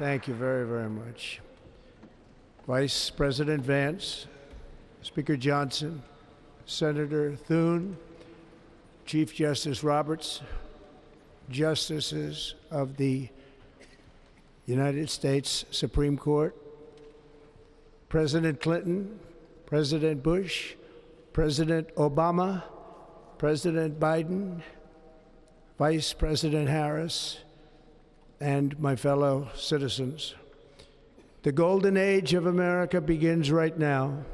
Thank you very, very much. Vice President Vance, Speaker Johnson, Senator Thune, Chief Justice Roberts, Justices of the United States Supreme Court, President Clinton, President Bush, President Obama, President Biden, Vice President Harris, and my fellow citizens. The golden age of America begins right now.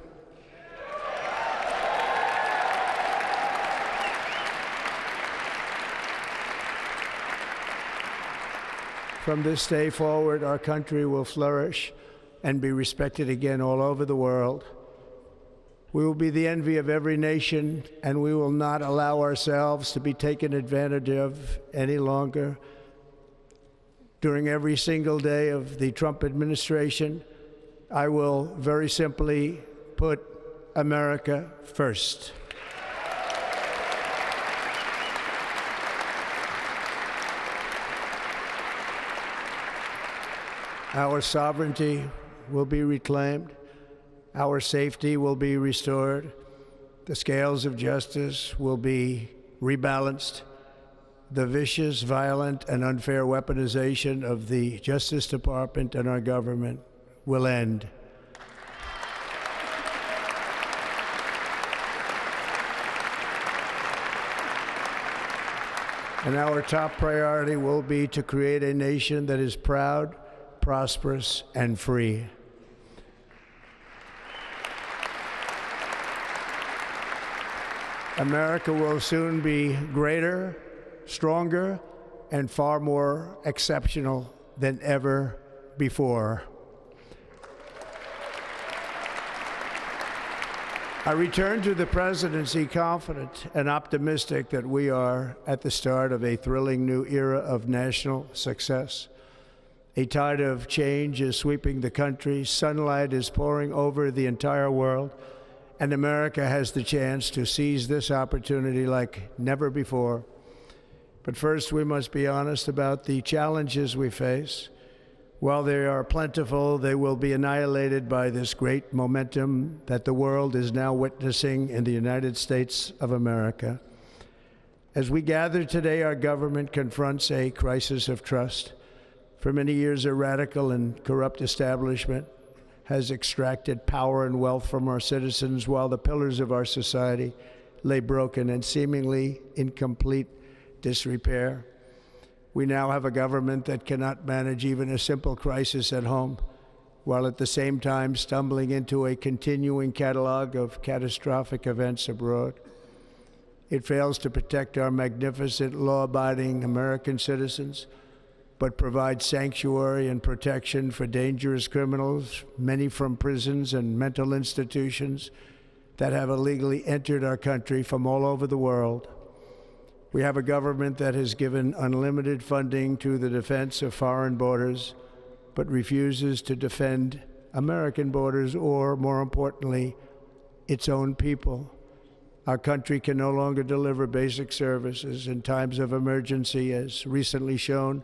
From this day forward, our country will flourish and be respected again all over the world. We will be the envy of every nation, and we will not allow ourselves to be taken advantage of any longer. During every single day of the Trump administration, I will very simply put America first. Our sovereignty will be reclaimed. Our safety will be restored. The scales of justice will be rebalanced. The vicious, violent, and unfair weaponization of the Justice Department and our government will end. And our top priority will be to create a nation that is proud, prosperous, and free. America will soon be greater, stronger, and far more exceptional than ever before. I return to the presidency confident and optimistic that we are at the start of a thrilling new era of national success. A tide of change is sweeping the country, sunlight is pouring over the entire world, and America has the chance to seize this opportunity like never before. But first, we must be honest about the challenges we face. While they are plentiful, they will be annihilated by this great momentum that the world is now witnessing in the United States of America. As we gather today, our government confronts a crisis of trust. For many years, a radical and corrupt establishment has extracted power and wealth from our citizens while the pillars of our society lay broken and seemingly in complete disrepair. We now have a government that cannot manage even a simple crisis at home, while at the same time stumbling into a continuing catalog of catastrophic events abroad. It fails to protect our magnificent, law-abiding American citizens, but provides sanctuary and protection for dangerous criminals, many from prisons and mental institutions that have illegally entered our country from all over the world. We have a government that has given unlimited funding to the defense of foreign borders, but refuses to defend American borders or, more importantly, its own people. Our country can no longer deliver basic services in times of emergency, as recently shown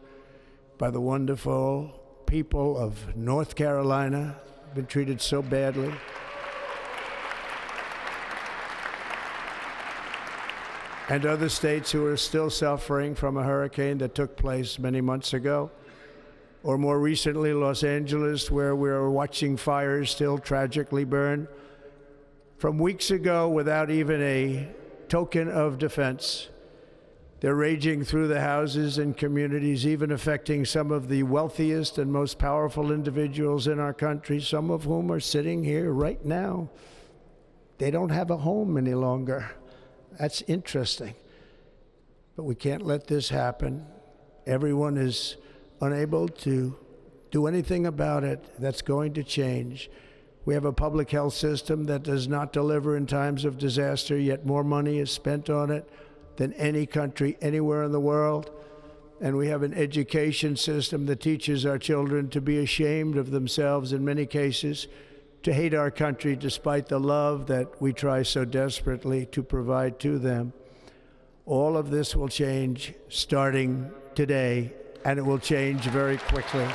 by the wonderful people of North Carolina, been treated so badly. And other states who are still suffering from a hurricane that took place many months ago. Or more recently, Los Angeles, where we're watching fires still tragically burn from weeks ago without even a token of defense. They're raging through the houses and communities, even affecting some of the wealthiest and most powerful individuals in our country, some of whom are sitting here right now. They don't have a home any longer. That's interesting. But we can't let this happen. Everyone is unable to do anything about it. That's going to change. We have a public health system that does not deliver in times of disaster, yet more money is spent on it than any country anywhere in the world. And we have an education system that teaches our children to be ashamed of themselves in many cases, to hate our country despite the love that we try so desperately to provide to them. All of this will change starting today, and it will change very quickly.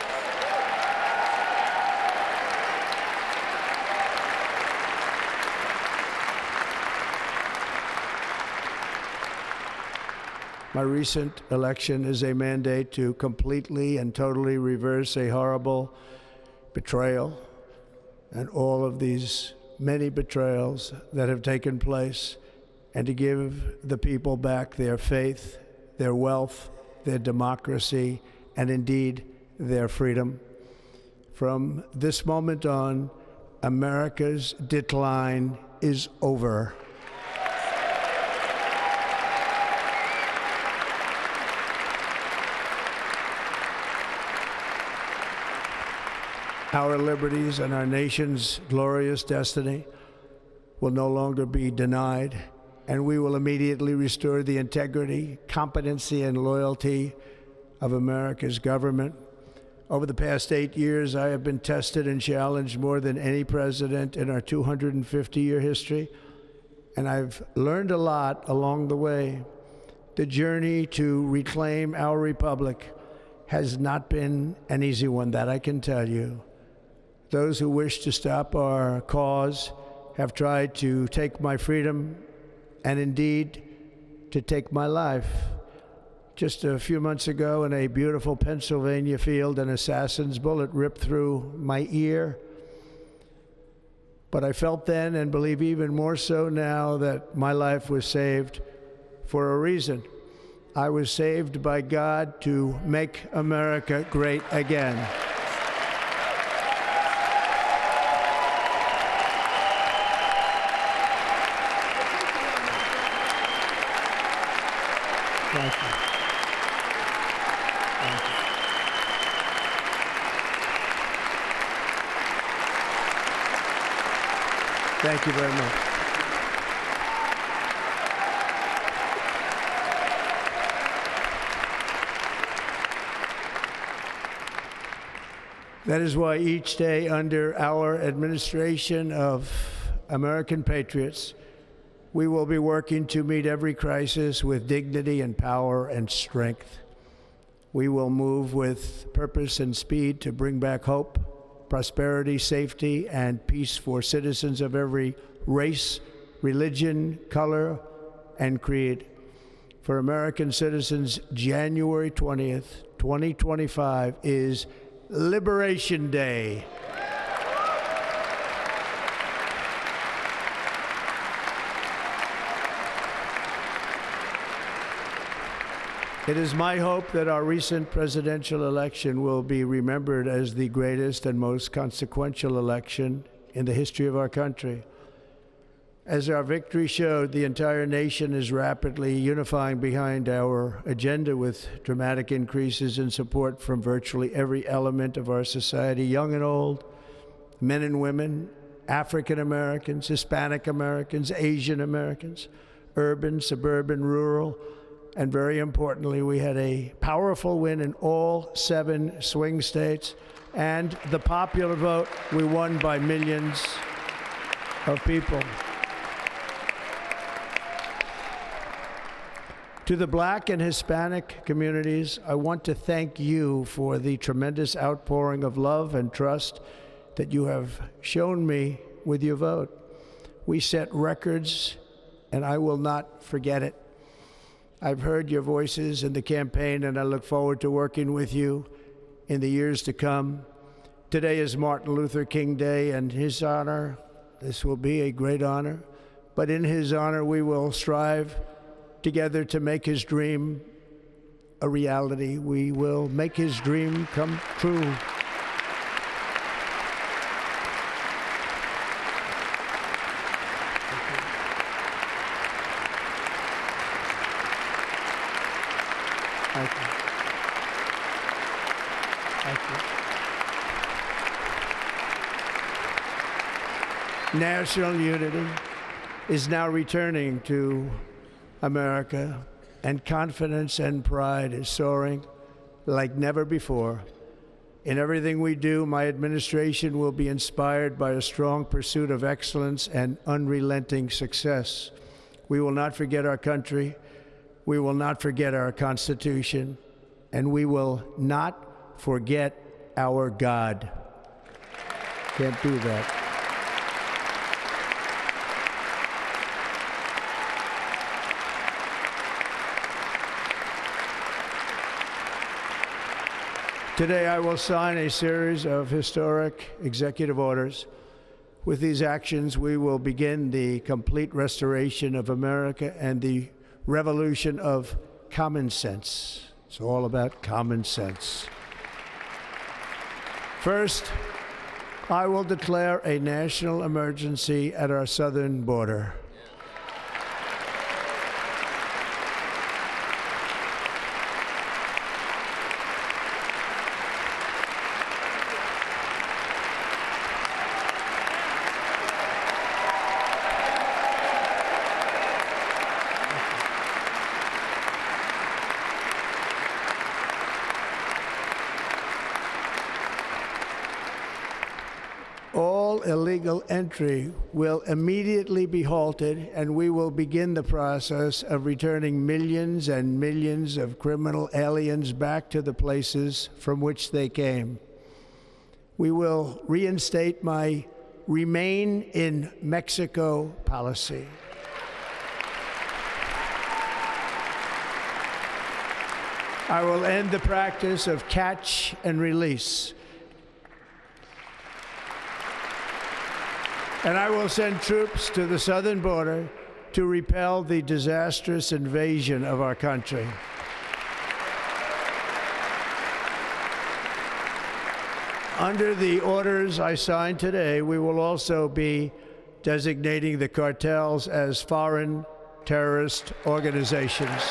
My recent election is a mandate to completely and totally reverse a horrible betrayal and all of these many betrayals that have taken place, and to give the people back their faith, their wealth, their democracy, and indeed their freedom. From this moment on, America's decline is over. Our liberties and our nation's glorious destiny will no longer be denied, and we will immediately restore the integrity, competency, and loyalty of America's government. Over the past 8 years, I have been tested and challenged more than any president in our 250-year history, and I've learned a lot along the way. The journey to reclaim our republic has not been an easy one, that I can tell you. Those who wish to stop our cause have tried to take my freedom and indeed to take my life. Just a few months ago in a beautiful Pennsylvania field, an assassin's bullet ripped through my ear. But I felt then, and believe even more so now, that my life was saved for a reason. I was saved by God to make America great again. Thank you. Thank you. Thank you very much. That is why each day under our administration of American patriots, we will be working to meet every crisis with dignity and power and strength. We will move with purpose and speed to bring back hope, prosperity, safety, and peace for citizens of every race, religion, color, and creed. For American citizens, January 20th, 2025 is Liberation Day. It is my hope that our recent presidential election will be remembered as the greatest and most consequential election in the history of our country. As our victory showed, the entire nation is rapidly unifying behind our agenda with dramatic increases in support from virtually every element of our society, young and old, men and women, African Americans, Hispanic Americans, Asian Americans, urban, suburban, rural, and very importantly, we had a powerful win in all 7 swing states, and the popular vote, we won by millions of people. To the Black and Hispanic communities, I want to thank you for the tremendous outpouring of love and trust that you have shown me with your vote. We set records, and I will not forget it. I've heard your voices in the campaign, and I look forward to working with you in the years to come. Today is Martin Luther King Day, and his honor, this will be a great honor, but in his honor we will strive together to make his dream a reality. We will make his dream come true. Thank you. Thank you. National unity is now returning to America, and confidence and pride is soaring like never before. In everything we do, my administration will be inspired by a strong pursuit of excellence and unrelenting success. We will not forget our country. We will not forget our Constitution, and we will not forget our God. Can't do that. Today, I will sign a series of historic executive orders. With these actions, we will begin the complete restoration of America and the revolution of common sense. It's all about common sense. First, I will declare a national emergency at our southern border. All illegal entry will immediately be halted, and we will begin the process of returning millions and millions of criminal aliens back to the places from which they came. We will reinstate my Remain in Mexico policy. I will end the practice of catch and release. And I will send troops to the southern border to repel the disastrous invasion of our country. Under the orders I signed today, we will also be designating the cartels as foreign terrorist organizations.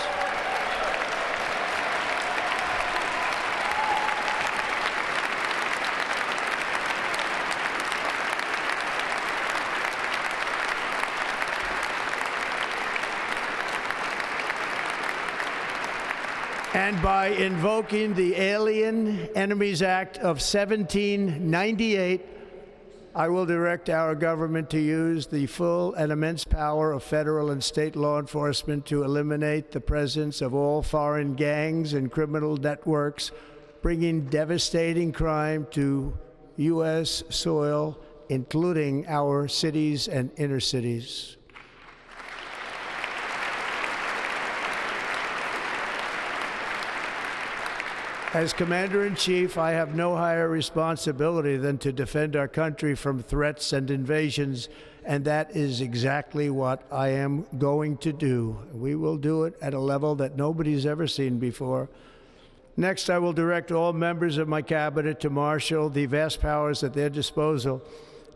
And by invoking the Alien Enemies Act of 1798, I will direct our government to use the full and immense power of federal and state law enforcement to eliminate the presence of all foreign gangs and criminal networks, bringing devastating crime to U.S. soil, including our cities and inner cities. As Commander-in-Chief, I have no higher responsibility than to defend our country from threats and invasions, and that is exactly what I am going to do. We will do it at a level that nobody's ever seen before. Next, I will direct all members of my cabinet to marshal the vast powers at their disposal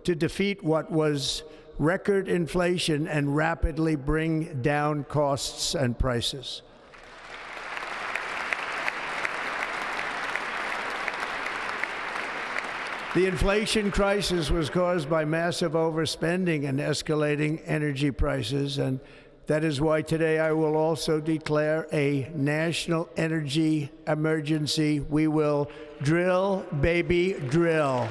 to defeat what was record inflation and rapidly bring down costs and prices. The inflation crisis was caused by massive overspending and escalating energy prices, and that is why today I will also declare a national energy emergency. We will drill, baby, drill.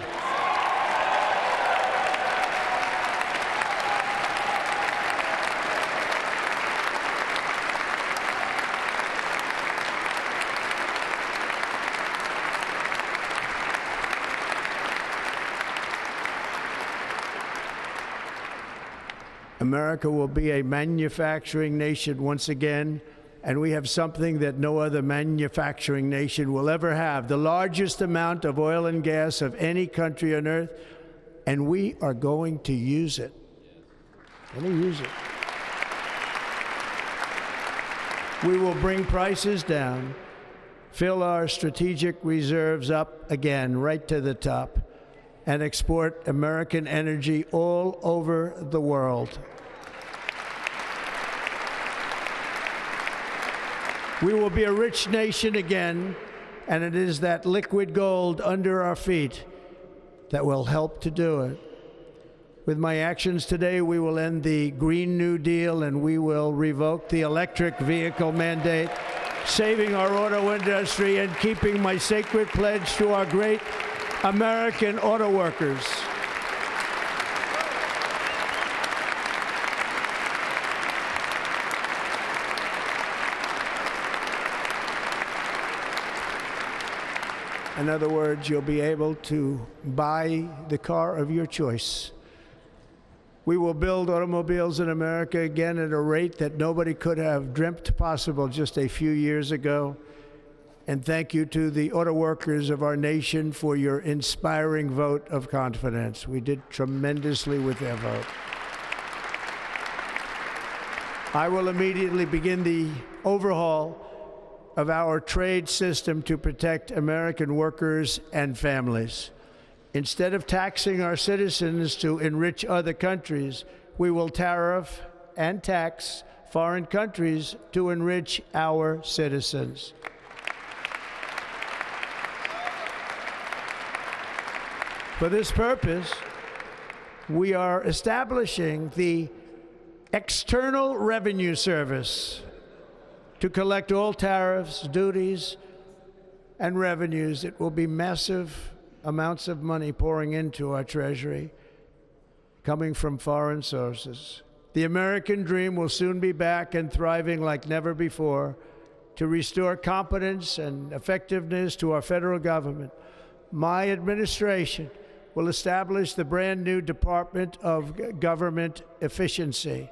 America will be a manufacturing nation once again, and we have something that no other manufacturing nation will ever have, the largest amount of oil and gas of any country on earth, and we are going to use it. We will bring prices down, fill our strategic reserves up again, right to the top, and export American energy all over the world. We will be a rich nation again, and it is that liquid gold under our feet that will help to do it. With my actions today, we will end the Green New Deal, and we will revoke the electric vehicle mandate, saving our auto industry and keeping my sacred pledge to our great American auto workers. In other words, you'll be able to buy the car of your choice. We will build automobiles in America again at a rate that nobody could have dreamt possible just a few years ago. And thank you to the auto workers of our nation for your inspiring vote of confidence. We did tremendously with their vote. I will immediately begin the overhaul of our trade system to protect American workers and families. Instead of taxing our citizens to enrich other countries, we will tariff and tax foreign countries to enrich our citizens. For this purpose, we are establishing the External Revenue Service to collect all tariffs, duties, and revenues. It will be massive amounts of money pouring into our treasury, coming from foreign sources. The American dream will soon be back and thriving like never before to restore competence and effectiveness to our federal government. My administration will establish the brand new Department of Government Efficiency.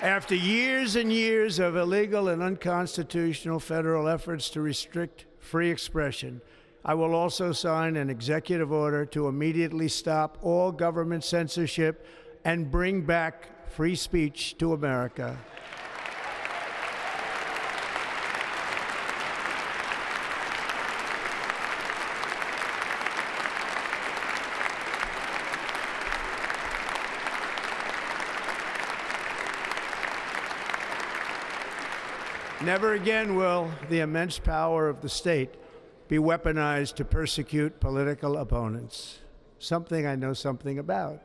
After years and years of illegal and unconstitutional federal efforts to restrict free expression, I will also sign an executive order to immediately stop all government censorship and bring back free speech to America. Never again will the immense power of the state be weaponized to persecute political opponents, something I know something about.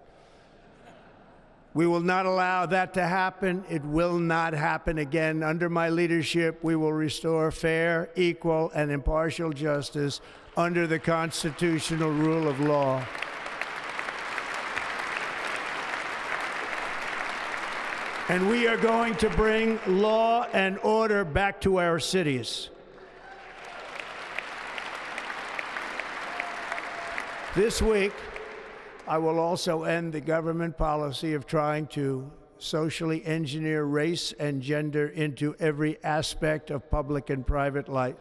We will not allow that to happen. It will not happen again. Under my leadership, we will restore fair, equal, and impartial justice under the constitutional rule of law. And we are going to bring law and order back to our cities. This week, I will also end the government policy of trying to socially engineer race and gender into every aspect of public and private life.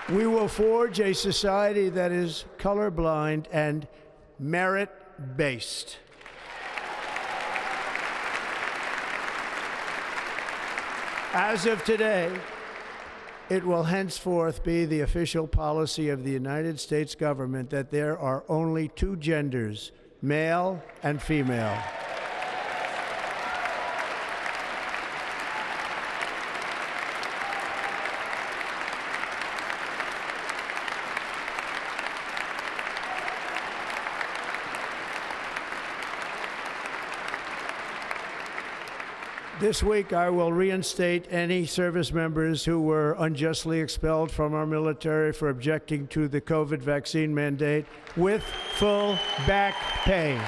We will forge a society that is colorblind and merit-based. As of today, it will henceforth be the official policy of the United States government that there are only two genders, male and female. This week, I will reinstate any service members who were unjustly expelled from our military for objecting to the COVID vaccine mandate with full back pay.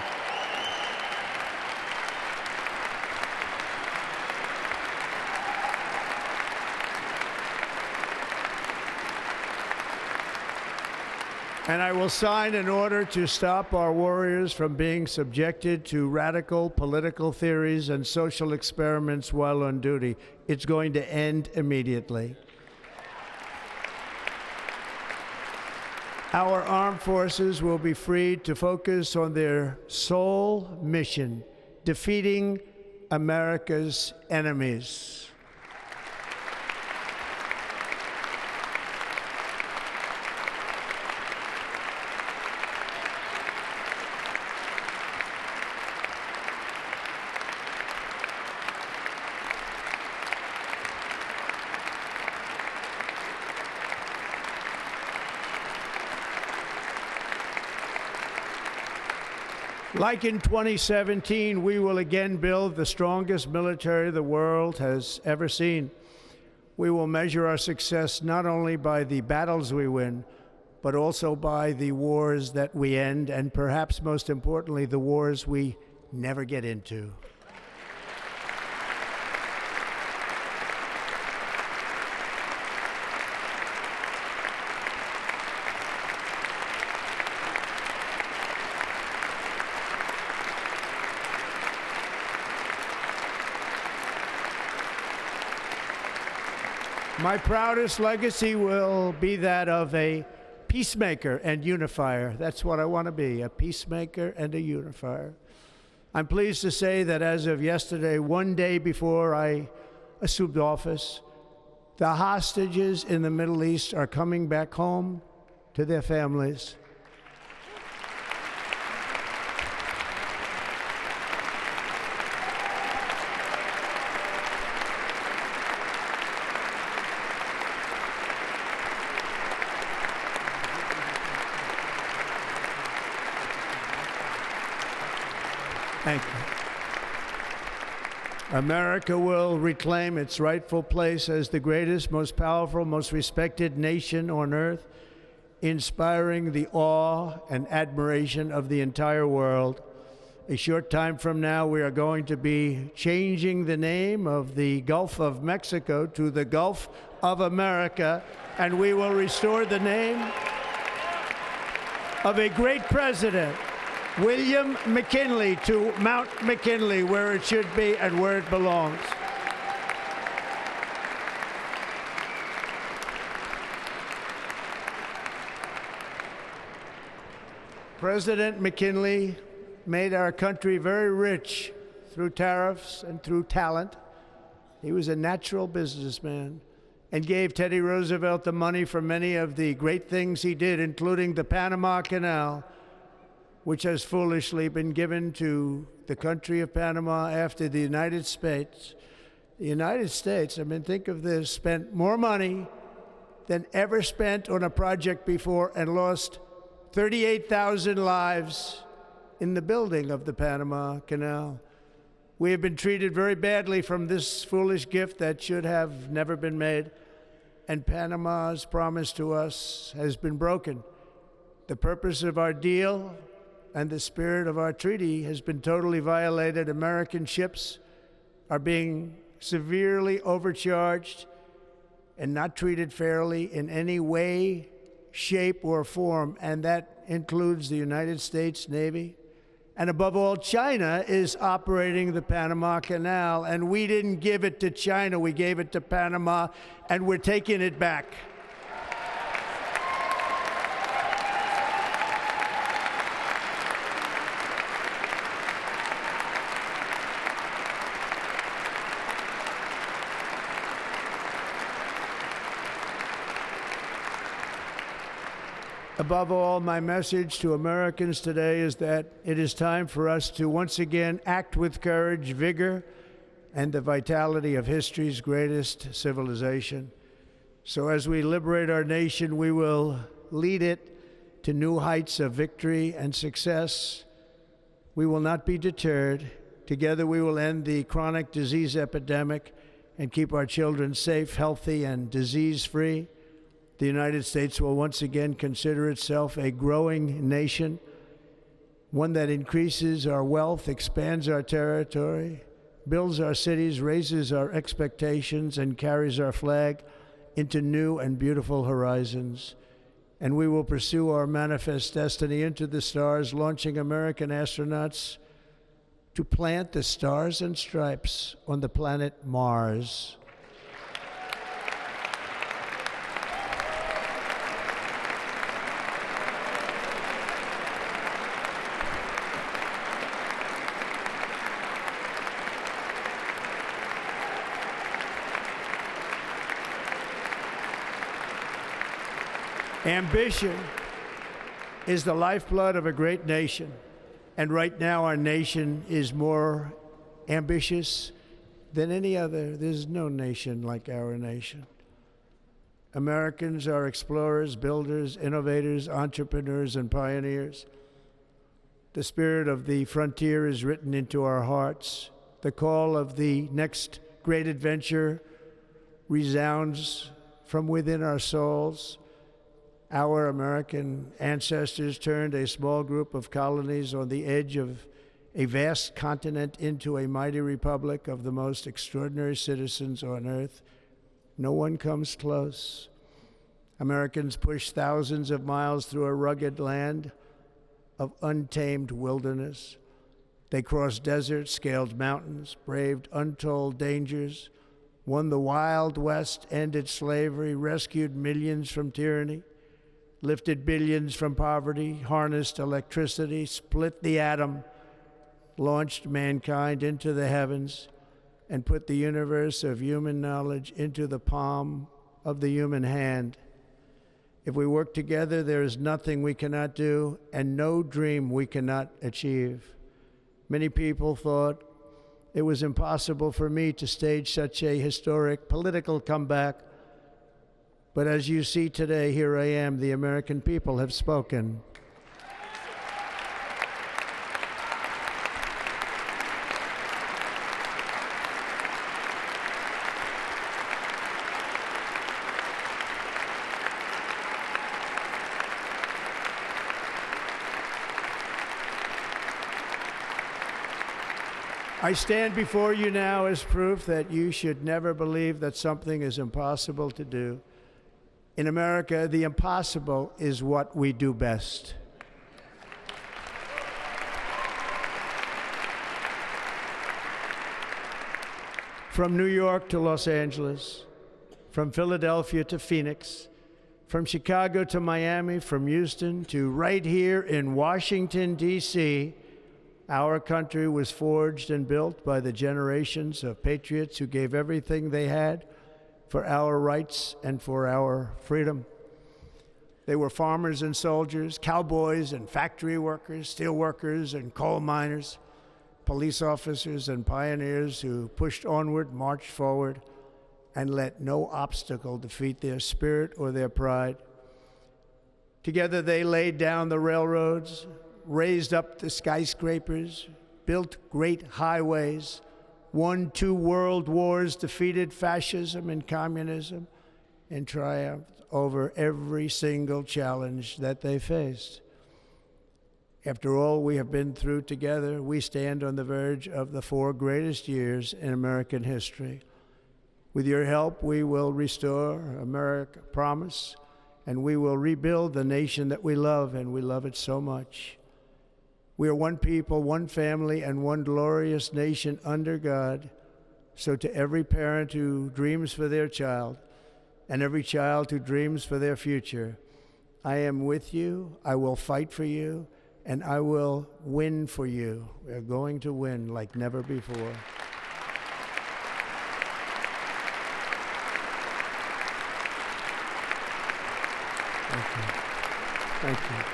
And I will sign an order to stop our warriors from being subjected to radical political theories and social experiments while on duty. It's going to end immediately. Our armed forces will be freed to focus on their sole mission, defeating America's enemies. Like in 2017, we will again build the strongest military the world has ever seen. We will measure our success not only by the battles we win, but also by the wars that we end, and perhaps most importantly, the wars we never get into. My proudest legacy will be that of a peacemaker and unifier. That's what I want to be, a peacemaker and a unifier. I'm pleased to say that as of yesterday, one day before I assumed office, the hostages in the Middle East are coming back home to their families. Thank you. America will reclaim its rightful place as the greatest, most powerful, most respected nation on earth, inspiring the awe and admiration of the entire world. A short time from now, we are going to be changing the name of the Gulf of Mexico to the Gulf of America, and we will restore the name of a great president, William McKinley, to Mount McKinley, where it should be and where it belongs. President McKinley made our country very rich through tariffs and through talent. He was a natural businessman and gave Teddy Roosevelt the money for many of the great things he did, including the Panama Canal, which has foolishly been given to the country of Panama after the United States. The United States, I mean, think of this, spent more money than ever spent on a project before and lost 38,000 lives in the building of the Panama Canal. We have been treated very badly from this foolish gift that should have never been made, and Panama's promise to us has been broken. The purpose of our deal and the spirit of our treaty has been totally violated. American ships are being severely overcharged and not treated fairly in any way, shape, or form, and that includes the United States Navy. And above all, China is operating the Panama Canal, and we didn't give it to China, we gave it to Panama, and we're taking it back. Above all, my message to Americans today is that it is time for us to once again act with courage, vigor, and the vitality of history's greatest civilization. So as we liberate our nation, we will lead it to new heights of victory and success. We will not be deterred. Together we will end the chronic disease epidemic and keep our children safe, healthy, and disease-free. The United States will once again consider itself a growing nation, one that increases our wealth, expands our territory, builds our cities, raises our expectations, and carries our flag into new and beautiful horizons. And we will pursue our manifest destiny into the stars, launching American astronauts to plant the stars and stripes on the planet Mars. Ambition is the lifeblood of a great nation, and right now our nation is more ambitious than any other. There's no nation like our nation. Americans are explorers, builders, innovators, entrepreneurs, and pioneers. The spirit of the frontier is written into our hearts. The call of the next great adventure resounds from within our souls. Our American ancestors turned a small group of colonies on the edge of a vast continent into a mighty republic of the most extraordinary citizens on earth. No one comes close. Americans pushed thousands of miles through a rugged land of untamed wilderness. They crossed deserts, scaled mountains, braved untold dangers, won the Wild West, ended slavery, rescued millions from tyranny, lifted billions from poverty, harnessed electricity, split the atom, launched mankind into the heavens, and put the universe of human knowledge into the palm of the human hand. If we work together, there is nothing we cannot do and no dream we cannot achieve. Many people thought it was impossible for me to stage such a historic political comeback. But as you see today, here I am. The American people have spoken. I stand before you now as proof that you should never believe that something is impossible to do. In America, the impossible is what we do best. From New York to Los Angeles, from Philadelphia to Phoenix, from Chicago to Miami, from Houston to right here in Washington, D.C., our country was forged and built by the generations of patriots who gave everything they had for our rights and for our freedom. They were farmers and soldiers, cowboys and factory workers, steel workers and coal miners, police officers and pioneers who pushed onward, marched forward, and let no obstacle defeat their spirit or their pride. Together they laid down the railroads, raised up the skyscrapers, built great highways, won 2 world wars, defeated fascism and communism, and triumphed over every single challenge that they faced. After all we have been through together, we stand on the verge of the 4 greatest years in American history. With your help, we will restore America, promise, and we will rebuild the nation that we love, and we love it so much. We are one people, one family, and one glorious nation under God. So to every parent who dreams for their child, and every child who dreams for their future, I am with you, I will fight for you, and I will win for you. We are going to win like never before. Thank you. Thank you.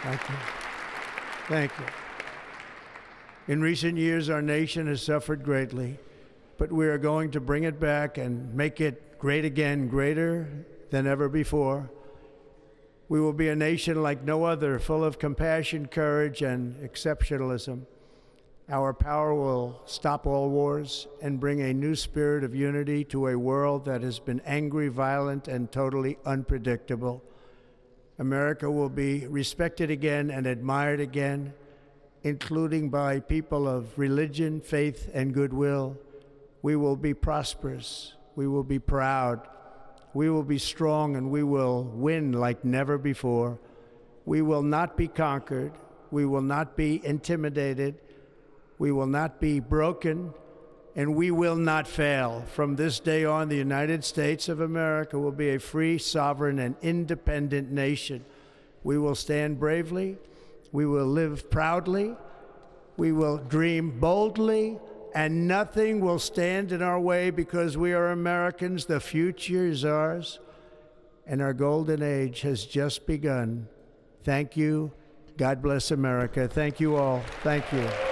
Thank you. Thank you. In recent years, our nation has suffered greatly, but we are going to bring it back and make it great again, greater than ever before. We will be a nation like no other, full of compassion, courage, and exceptionalism. Our power will stop all wars and bring a new spirit of unity to a world that has been angry, violent, and totally unpredictable. America will be respected again and admired again, including by people of religion, faith, and goodwill. We will be prosperous. We will be proud. We will be strong, and we will win like never before. We will not be conquered. We will not be intimidated. We will not be broken, and we will not fail. From this day on, the United States of America will be a free, sovereign, and independent nation. We will stand bravely. We will live proudly. We will dream boldly, and nothing will stand in our way because we are Americans. The future is ours, and our golden age has just begun. Thank you. God bless America. Thank you all. Thank you.